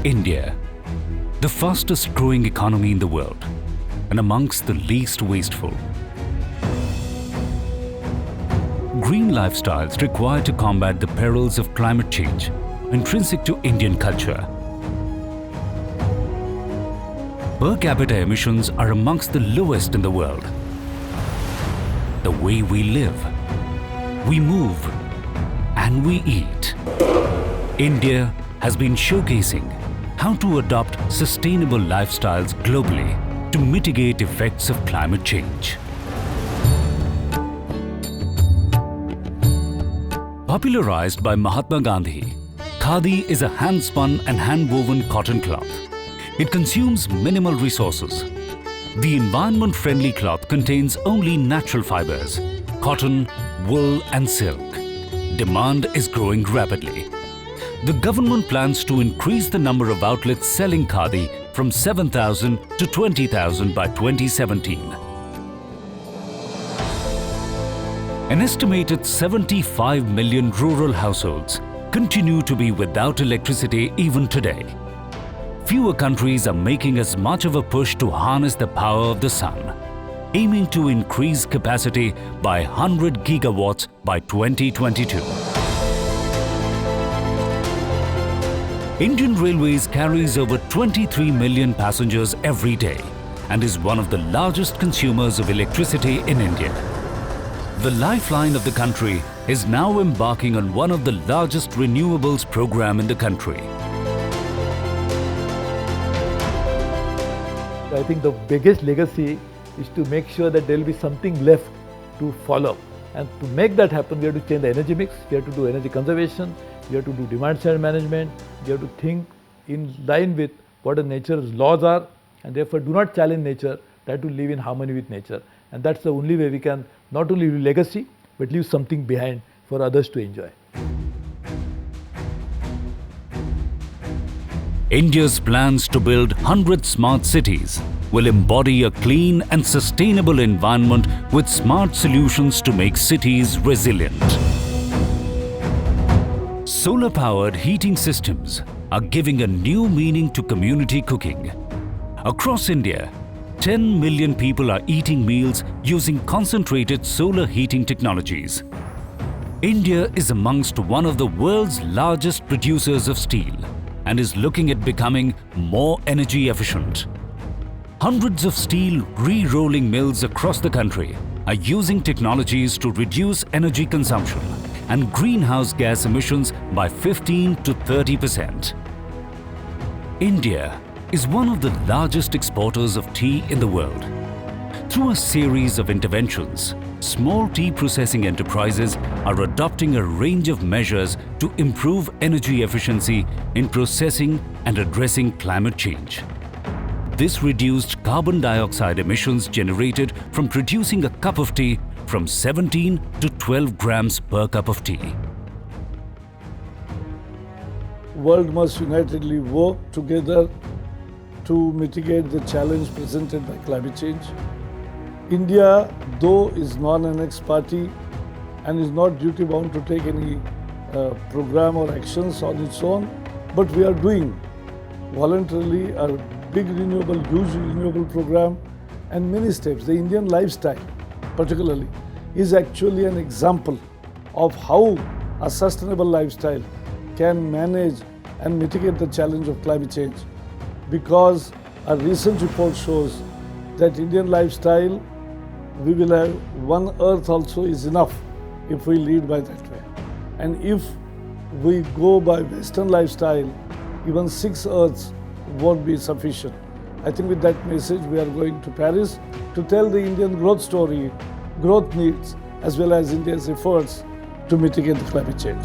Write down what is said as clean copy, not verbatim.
India, the fastest growing economy in the world and amongst the least wasteful. Green lifestyles required to combat the perils of climate change, intrinsic to Indian culture. Per capita emissions are amongst the lowest in the world. The way we live, we move, and we eat. India has been showcasing how to adopt sustainable lifestyles globally to mitigate effects of climate change. Popularized by Mahatma Gandhi, Khadi is a hand-spun and hand-woven cotton cloth. It consumes minimal resources. The environment-friendly cloth contains only natural fibers, cotton, wool and silk. Demand is growing rapidly. The government plans to increase the number of outlets selling Khadi from 7,000 to 20,000 by 2017. An estimated 75 million rural households continue to be without electricity even today. Fewer countries are making as much of a push to harness the power of the sun, aiming to increase capacity by 100 gigawatts by 2022. Indian Railways carries over 23 million passengers every day and is one of the largest consumers of electricity in India. The lifeline of the country is now embarking on one of the largest renewables program in the country. I think the biggest legacy is to make sure that there will be something left to follow. And to make that happen, we have to change the energy mix, we have to do energy conservation, we have to do demand-side management, we have to think in line with what the nature's laws are, and therefore do not challenge nature, try to live in harmony with nature. And that's the only way we can not only leave legacy, but leave something behind for others to enjoy. India's plans to build 100 smart cities will embody a clean and sustainable environment with smart solutions to make cities resilient. Solar-powered heating systems are giving a new meaning to community cooking. Across India, 10 million people are eating meals using concentrated solar heating technologies. India is amongst one of the world's largest producers of steel and is looking at becoming more energy efficient. Hundreds of steel re-rolling mills across the country are using technologies to reduce energy consumption and greenhouse gas emissions by 15 to 30%. India is one of the largest exporters of tea in the world. Through a series of interventions, small tea processing enterprises are adopting a range of measures to improve energy efficiency in processing and addressing climate change. This reduced carbon dioxide emissions generated from producing a cup of tea from 17 to 12 grams per cup of tea. World must unitedly work together to mitigate the challenge presented by climate change. India, though, is non-annexed party and is not duty-bound to take any program or actions on its own, but we are doing voluntarily a big renewable, huge renewable program and many steps. The Indian lifestyle, particularly, is actually an example of how a sustainable lifestyle can manage and mitigate the challenge of climate change. Because a recent report shows that Indian lifestyle, we will have one earth also is enough if we lead by that way. And if we go by Western lifestyle, even 6 earths won't be sufficient. I think with that message we are going to Paris to tell the Indian growth story, growth needs, as well as India's efforts to mitigate the climate change.